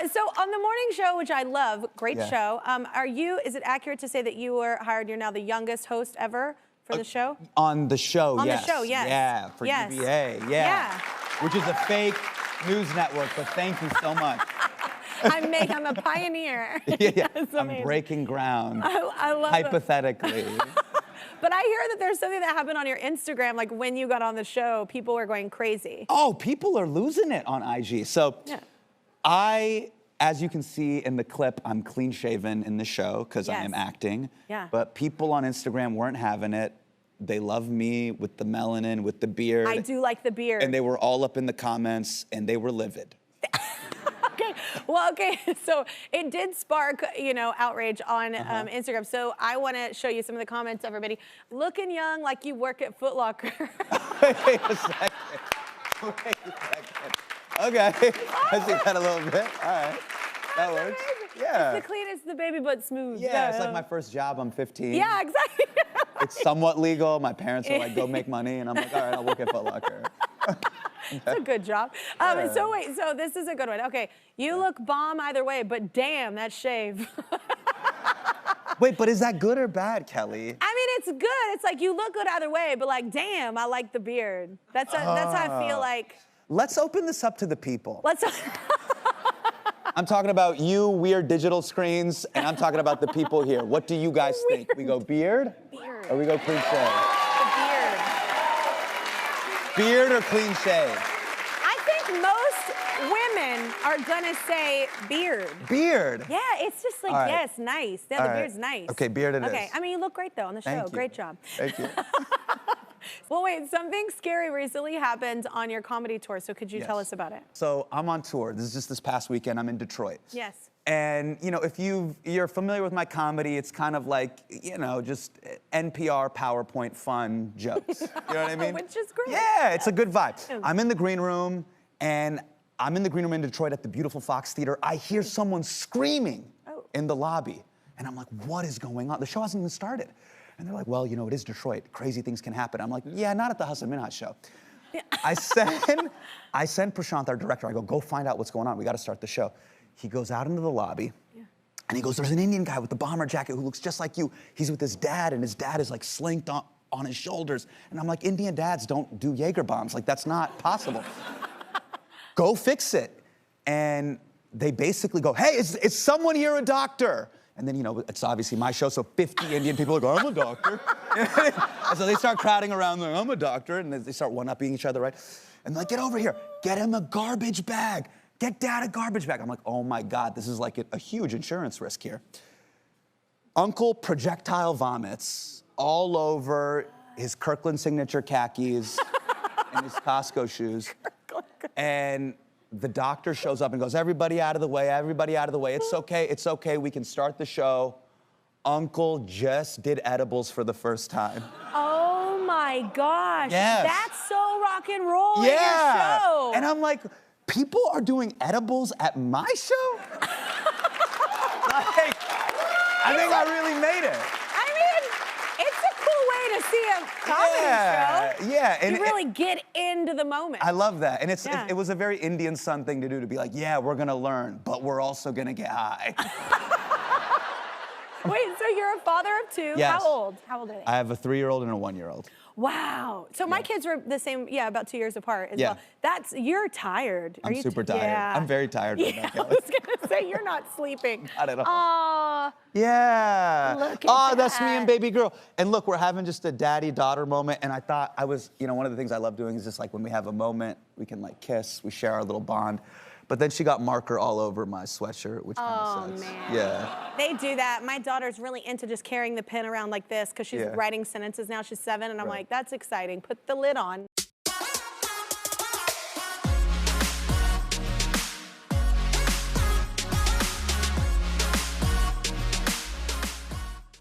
So on the morning show, which I love, great Yeah. show. Is it accurate to say that you were hired? You're now the youngest host ever for the show. On the show, On yes. the show, yes. Yeah, for Yes. UVA, Yeah. Which is a fake news network, but thank you so much. I'm a pioneer. Yeah. That's I'm amazing. breaking ground. I love it. Hypothetically. But I hear that there's something that happened on your Instagram, like when you got on the show, people were going crazy. Oh, people are losing it on IG. So Yeah. as you can see in the clip, I'm clean shaven in the show because I am Yes. acting. Yeah. But people on Instagram weren't having it. They love me with the melanin, with the beard. I do like the beard. And they were all up in the comments and they were livid. Okay, well, okay, so it did spark, outrage on Instagram. So I want to show you some of the comments, everybody. Looking young like you work at Foot Locker. Wait a second. Wait a second. Okay, I see that a little bit. All right, that works. Yeah. It's the cleanest, the baby butt smooth. Yeah, it's like my first job. I'm 15. Yeah, exactly. It's somewhat legal. My parents are like, go make money. And I'm like, all right, I'll work at Foot Locker. It's a good job. So this is a good one. Okay, you look bomb either way, but damn, that shave. Wait, but is that good or bad, Kelly? I mean, it's good. It's like you look good either way, but like, damn, I like the beard. That's how I feel like. Let's open this up to the people. Let's. I'm talking about you, weird digital screens, and I'm talking about the people here. What do you guys think? We go beard? Beard. Or we go clean shave? The beard. Beard or clean shave? I think most women are gonna say beard. Beard. Yeah, it's just like, All right. yes, nice. Yeah, All the right. beard's nice. Okay, beard it is. Okay, I mean, you look great though on the show. Thank you. Great job. Thank you. Well, wait, something scary recently happened on your comedy tour, so could you tell us about it? So I'm on tour. This is just this past weekend. I'm in Detroit. Yes. And, if you're familiar with my comedy, it's kind of like, just NPR PowerPoint fun jokes. You know what I mean? Which is great. Yeah, it's a good vibe. I'm in the green room, and I'm in the green room in Detroit at the beautiful Fox Theater. I hear someone screaming in the lobby. And I'm like, what is going on? The show hasn't even started. And they're like, well, it is Detroit. Crazy things can happen. I'm like, yeah, not at the Hassan Minhaj show. I send Prashant, our director, I go find out what's going on. We got to start the show. He goes out into the lobby, and he goes, there's an Indian guy with the bomber jacket who looks just like you. He's with his dad, and his dad is like slinked on his shoulders. And I'm like, Indian dads don't do Jaeger bombs. Like, that's not possible. Go fix it. And they basically go, hey, is someone here a doctor? And then, it's obviously my show, so 50 Indian people are going, I'm a doctor. And so they start crowding around, like, I'm a doctor, and they start one-upping each other, right? And they're like, get over here, get him a garbage bag. Get Dad a garbage bag. I'm like, oh my God, this is like a huge insurance risk here. Uncle projectile vomits all over his Kirkland signature khakis and his Costco shoes. And the doctor shows up and goes, everybody out of the way, everybody out of the way. It's okay, we can start the show. Uncle just did edibles for the first time. Oh my gosh. Yes. That's so rock and roll in your show. And I'm like, people are doing edibles at my show? Like, I think I really made it. I mean, it's a cool way to see a comedy show. Yeah, and you really get into the moment. I love that. And it was a very Indian son thing to do, to be like, yeah, we're gonna learn, but we're also gonna get high. Wait, so you're a father of two. Yes. How old? How old are they? I have a 3-year-old and a 1-year-old. Wow. So my kids were the same, about 2 years apart as well. You're tired. I'm super tired. Yeah. I'm very tired right now, I Kelly. was gonna say, you're not sleeping. Not at all. Aw. Yeah. Look at that's me that. and baby girl. And look, we're having just a daddy-daughter moment. And I thought one of the things I love doing is just like when we have a moment, we can like kiss, we share our little bond. But then she got marker all over my sweatshirt, which kind of sucks. Man. Yeah. They do that. My daughter's really into just carrying the pen around like this because she's writing sentences now. She's 7, and I'm like, that's exciting. Put the lid on.